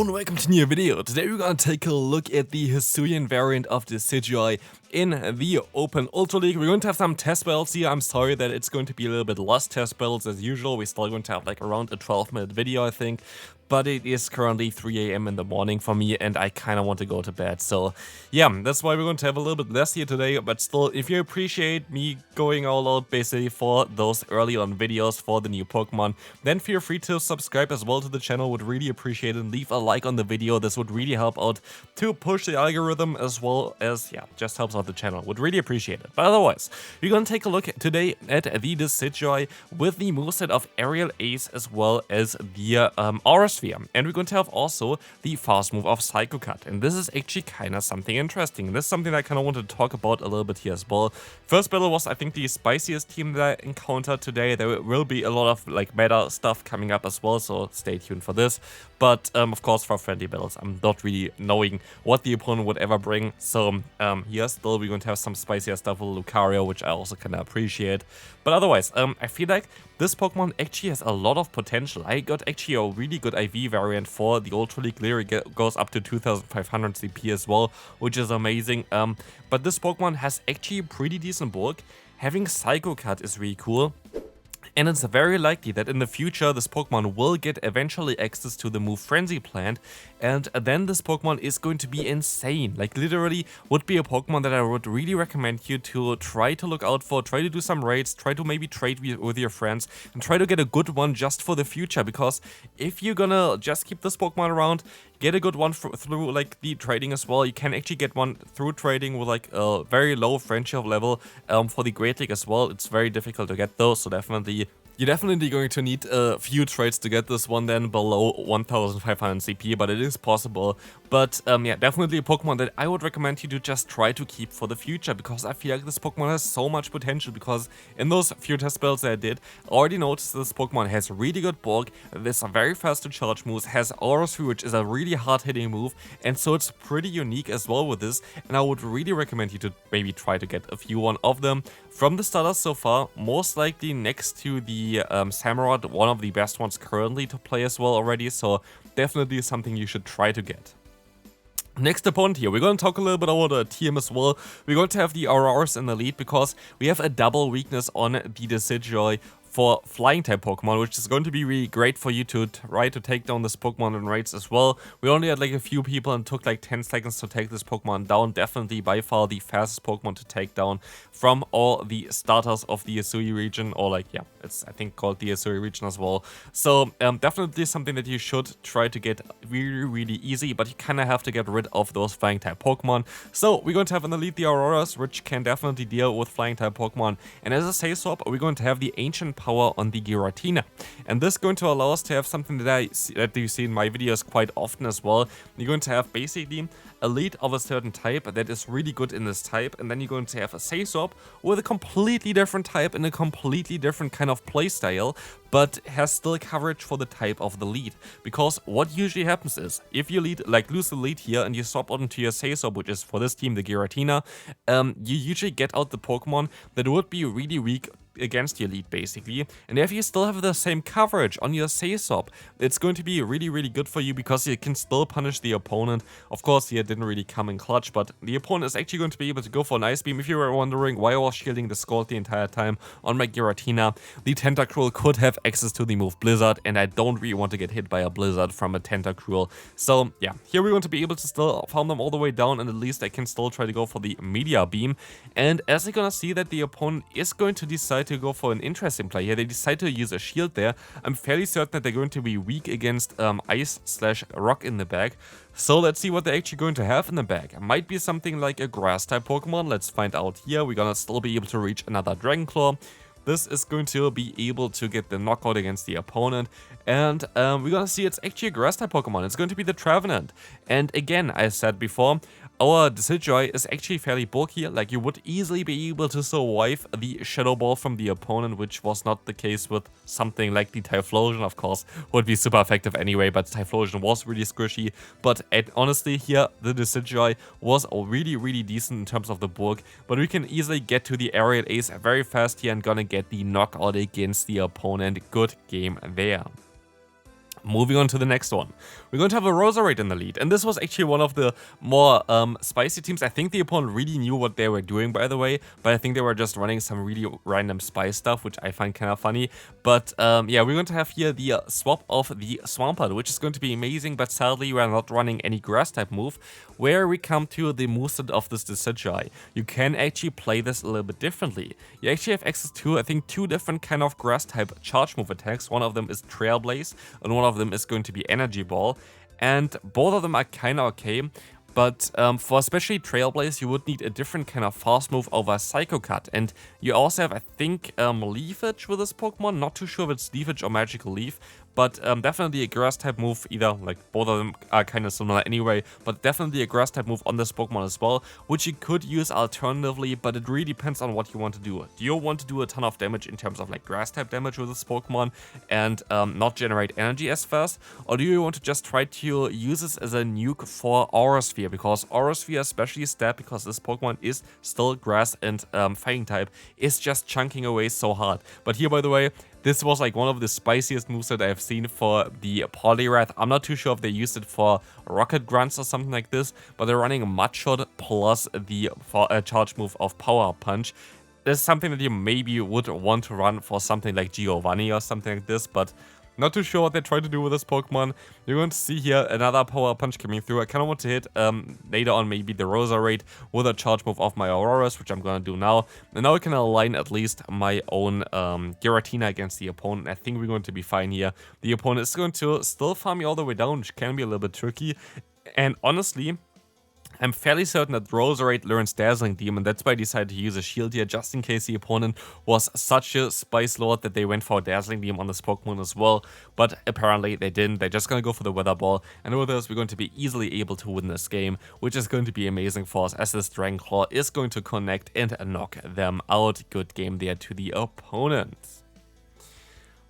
Hello and welcome to a new video. Today we're gonna take a look at the Hisuian variant of Decidueye in the Open Ultra League. We're going to have some test battles here. I'm sorry that it's going to be a little bit less test battles as usual. We're still going to have like around a 12-minute video, I think. But it is currently 3 AM in the morning for me and I kind of want to go to bed. So yeah, that's why we're going to have a little bit less here today. But still, if you appreciate me going all out basically for those early on videos for the new Pokemon, then feel free to subscribe as well to the channel. Would really appreciate it. And leave a like on the video. This would really help out to push the algorithm as well as, yeah, just helps out the channel. Would really appreciate it. But otherwise, we're going to take a look today at the Decidueye with the moveset of Aerial Ace as well as the Aura Sphere. And we're going to have also the fast move of Psycho Cut. And this is actually kind of something interesting. This is something that I kind of wanted to talk about a little bit here as well. First battle was, I think, the spiciest team that I encountered today. There will be a lot of like meta stuff coming up as well, so stay tuned for this. But of course, for friendly battles, I'm not really knowing what the opponent would ever bring. So here still we're going to have some spicier stuff with Lucario, which I also kind of appreciate. But otherwise, I feel like this Pokemon actually has a lot of potential. I got actually a really good IV variant for the Ultra League. Literally goes up to 2500 CP as well, which is amazing. But this Pokemon has actually a pretty decent bulk. Having Psycho Cut is really cool. And it's very likely that in the future this Pokemon will get eventually access to the move Frenzy Plant, and then this Pokemon is going to be insane. Like literally would be a Pokemon that I would really recommend you to try to look out for, try to do some raids, try to maybe trade with your friends, and try to get a good one just for the future, because if you're gonna just keep this Pokemon around, get a good one through like the trading as well. You can actually get one through trading with like a very low friendship level for the Great League as well. It's very difficult to get those, so you're definitely going to need a few trades to get this one then below 1500 CP, but it is possible. But yeah, definitely a Pokemon that I would recommend you to just try to keep for the future, because I feel like this Pokemon has so much potential, because in those few test battles that I did, I already noticed this Pokemon has really good bulk, this very fast to charge moves, has Aura Sphere, which is a really hard hitting move, and so it's pretty unique as well with this, and I would really recommend you to maybe try to get a few one of them. From the starters so far, most likely next to the Samurott, one of the best ones currently to play as well already, so definitely something you should try to get. Next opponent here, we're going to talk a little bit about the team as well. We're going to have the Auroras in the lead because we have a double weakness on the Decidueye for flying type Pokemon, which is going to be really great for you to try to take down this Pokemon in raids as well. We only had like a few people and took like 10 seconds to take this Pokemon down. Definitely by far the fastest Pokemon to take down from all the starters of the Hisui region, or like, yeah, it's I think called the Hisui region as well. So definitely something that you should try to get really easy, but you kind of have to get rid of those flying type Pokemon. So we're going to have in the lead the Auroras, which can definitely deal with flying type Pokemon. And as a say swap, we're going to have the Ancient Power on the Giratina, and this is going to allow us to have something that you see in my videos quite often as well. You're going to have basically a lead of a certain type that is really good in this type, and then you're going to have a say swap with a completely different type and a completely different kind of playstyle, but has still coverage for the type of the lead. Because what usually happens is, if you lose the lead here and you swap out into your say swap, which is for this team the Giratina, you usually get out the Pokemon that would be really weak against your lead basically, and if you still have the same coverage on your say swap, it's going to be really good for you, because you can still punish the opponent. Of course, here it didn't really come in clutch, but the opponent is actually going to be able to go for an Ice Beam. If you were wondering why I was shielding the Scald the entire time on my Giratina, the Tentacruel could have access to the move Blizzard, and I don't really want to get hit by a Blizzard from a Tentacruel. So yeah, here we're going to be able to still farm them all the way down, and at least I can still try to go for the Media Beam. And as you're gonna see that the opponent is going to decide to go for an interesting play here, they decide to use a shield there. I'm fairly certain that they're going to be weak against Ice/Rock in the bag. So let's see what they're actually going to have in the bag. It might be something like a grass type Pokemon. Let's find out here. We're gonna still be able to reach another Dragon Claw. This is going to be able to get the knockout against the opponent. And we're gonna see it's actually a grass type Pokemon. It's going to be the Trevenant. And again, I said before, our Decidueye is actually fairly bulky. Like, you would easily be able to survive the Shadow Ball from the opponent, which was not the case with something like the Typhlosion. Of course, would be super effective anyway, but Typhlosion was really squishy. But honestly, here, the Decidueye was really decent in terms of the bulk, but we can easily get to the Aerial Ace very fast here and gonna get the knockout against the opponent. Good game there. Moving on to the next one, we're going to have a Roserade in the lead, and this was actually one of the more spicy teams. I think the opponent really knew what they were doing, by the way, but I think they were just running some really random spice stuff, which I find kind of funny. But yeah, we're going to have here the swap of the Swampert, which is going to be amazing, but sadly we are not running any grass type move. Where we come to the moveset of this Decidueye, you can actually play this a little bit differently. You actually have access to, I think, 2 different kind of grass type charge move attacks. One of them is Trailblaze, and one of them is going to be Energy Ball, and both of them are kind of okay. But for especially Trailblaze, you would need a different kind of fast move over Psycho Cut. And you also have, I think, Leafage with this Pokemon. Not too sure if it's Leafage or Magical Leaf. But definitely a grass type move, either, like, both of them are kind of similar anyway, but definitely a grass type move on this Pokemon as well, which you could use alternatively, but it really depends on what you want to do. Do you want to do a ton of damage in terms of, like, grass type damage with this Pokemon and not generate energy as fast, or do you want to just try to use this as a nuke for Aura Sphere, because Aura Sphere, especially stat, because this Pokemon is still grass and fighting type, is just chunking away so hard. But here, by the way, this was like one of the spiciest moves that I've seen for the Poliwrath. I'm not too sure if they used it for Rocket Grunts or something like this, but they're running a Mudshot plus the charge move of Power Punch. This is something that you maybe would want to run for something like Giovanni or something like this, but not too sure what they tried to do with this Pokemon. You're going to see here another Power Punch coming through. I kind of want to hit later on maybe the Roserade with a charge move of my Auroras, which I'm going to do now. And now I can align at least my own Giratina against the opponent. I think we're going to be fine here. The opponent is going to still farm me all the way down, which can be a little bit tricky. And honestly, I'm fairly certain that Roserade learns Dazzling Beam, and that's why I decided to use a shield here, just in case the opponent was such a Spice Lord that they went for a Dazzling Beam on this Pokemon as well. But apparently they didn't. They're just going to go for the Weather Ball, and with this we're going to be easily able to win this game, which is going to be amazing for us, as this Dragon Claw is going to connect and knock them out. Good game there to the opponent.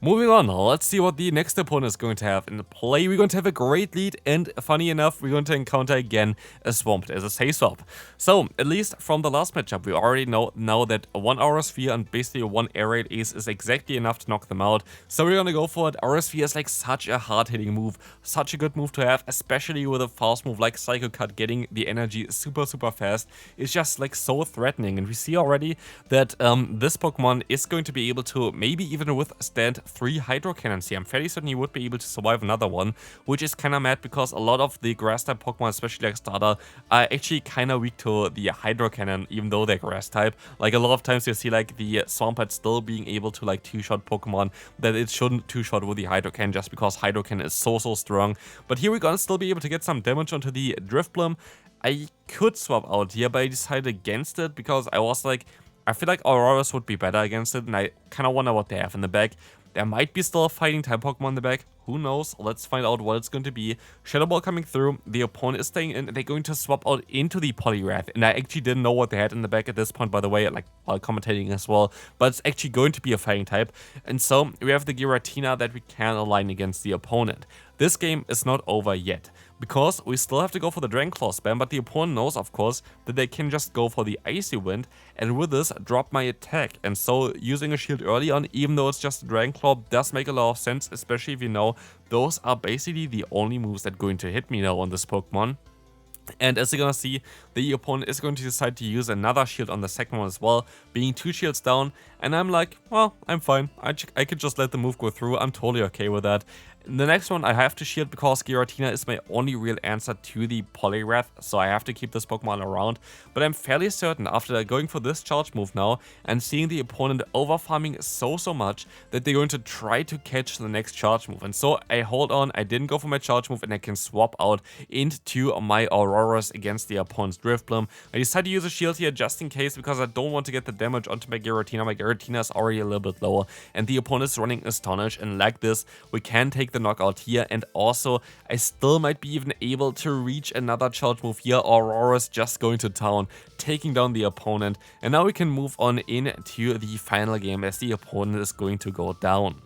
Moving on, let's see what the next opponent is going to have in play. We're going to have a great lead, and funny enough, we're going to encounter again a Swampert as a Safe Swap. So, at least from the last matchup, we already know now that a 1 Aura Sphere and basically a 1 Air Raid Ace is exactly enough to knock them out. So we're going to go for it. Aura Sphere is like such a hard-hitting move, such a good move to have, especially with a fast move like Psycho Cut getting the energy super fast. It's just like so threatening, and we see already that this Pokemon is going to be able to maybe even withstand 3 Hydro Cannons here. I'm fairly certain he would be able to survive another one, which is kind of mad because a lot of the grass type Pokemon, especially like Starter, are actually kind of weak to the Hydro Cannon, even though they're grass type. Like a lot of times you see like the Swampert still being able to like 2-shot Pokemon that it shouldn't 2-shot with the Hydro Cannon, just because Hydro Cannon is so strong. But here we're gonna still be able to get some damage onto the Drifblim. I could swap out here, but I decided against it because I was like, I feel like Auroras would be better against it, and I kind of wonder what they have in the back. There might be still a fighting type Pokemon in the back. Who knows? Let's find out what it's going to be. Shadow Ball coming through. The opponent is staying in, and they're going to swap out into the Poliwrath. And I actually didn't know what they had in the back at this point, by the way, like while commentating as well. But it's actually going to be a fighting type. And so we have the Giratina that we can align against the opponent. This game is not over yet, because we still have to go for the Dragon Claw spam, but the opponent knows, of course, that they can just go for the Icy Wind, and with this, drop my attack. And so, using a shield early on, even though it's just a Dragon Claw, does make a lot of sense, especially if you know those are basically the only moves that are going to hit me now on this Pokemon. And as you're gonna see, the opponent is going to decide to use another shield on the second one as well, being 2 shields down, and I'm like, well, I'm fine. I could just let the move go through. I'm totally okay with that. The next one I have to shield because Giratina is my only real answer to the Poliwrath, so I have to keep this Pokemon around. But I'm fairly certain after going for this charge move now and seeing the opponent overfarming so much that they're going to try to catch the next charge move. And so I hold on, I didn't go for my charge move, and I can swap out into my Auroras against the opponent's Drifblim. I decided to use a shield here just in case because I don't want to get the damage onto my Giratina. My Giratina is already a little bit lower, and the opponent is running Astonish, and like this, we can take the knockout here, and also I still might be even able to reach another charge move here. Aurora's just going to town, taking down the opponent, and now we can move on into the final game as the opponent is going to go down.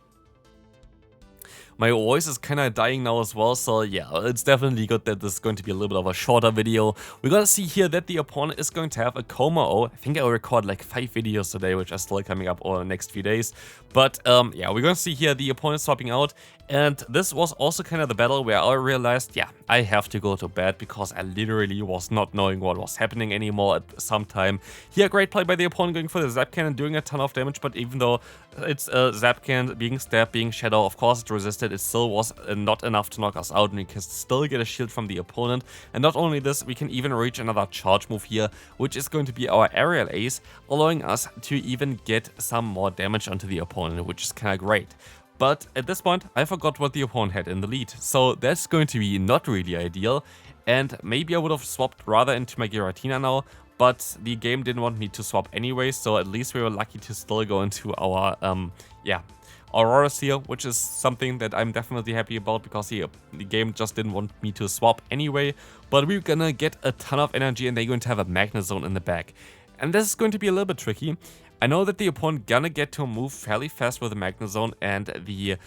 My voice is kind of dying now as well, so yeah, it's definitely good that this is going to be a little bit of a shorter video. We're gonna see here that the opponent is going to have a Komao. I think I will record like 5 videos today, which are still coming up over the next few days. But yeah, we're gonna see here the opponent swapping out. And this was also kind of the battle where I realized, yeah, I have to go to bed because I literally was not knowing what was happening anymore at some time. Here, great play by the opponent going for the Zap Cannon, doing a ton of damage, but even though it's a Zap Cannon, being stabbed, being Shadow, of course it resisted, it still was not enough to knock us out, and we can still get a shield from the opponent. And not only this, we can even reach another charge move here, which is going to be our aerial ace, allowing us to even get some more damage onto the opponent, which is kind of great. But at this point, I forgot what the opponent had in the lead, so that's going to be not really ideal, and maybe I would have swapped rather into my Giratina now, but the game didn't want me to swap anyway, so at least we were lucky to still go into our, yeah, Aurora here, which is something that I'm definitely happy about, because the game just didn't want me to swap anyway, but we're gonna get a ton of energy and they're going to have a Magnet Zone in the back. And this is going to be a little bit tricky. I know that the opponent gonna get to move fairly fast with the Magnet Zone and the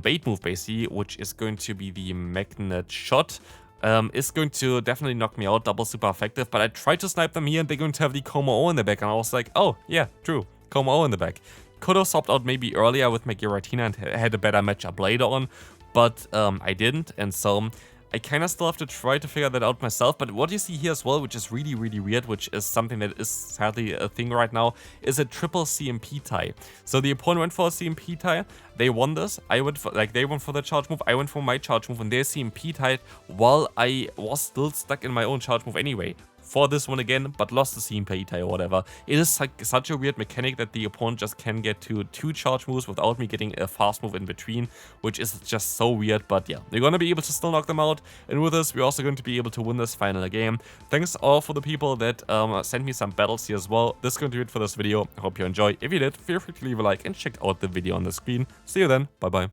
bait move basically, which is going to be the Magnet Shot, is going to definitely knock me out, double super effective, but I tried to snipe them here and they're going to have the Komao in the back, and I was like, oh yeah, true, Komao in the back. Could have swapped out maybe earlier with my Giratina and had a better matchup later on, but I didn't, and so I kind of still have to try to figure that out myself. But what you see here as well, which is really, really weird, which is something that is sadly a thing right now, is a triple CMP tie. So the opponent went for a CMP tie, they won this, I went for, like, they went for the charge move, I went for my charge move, and they CMP tied while I was still stuck in my own charge move anyway. For this one again, but lost the CMP tie or whatever. It is like such a weird mechanic that the opponent just can get to 2 charge moves without me getting a fast move in between, which is just so weird. But yeah, we're gonna be able to still knock them out, and with this, we're also going to be able to win this final game. Thanks all for the people that sent me some battles here as well. This is going to be it for this video. I hope you enjoy. If you did, feel free to leave a like and check out the video on the screen. See you then. Bye bye.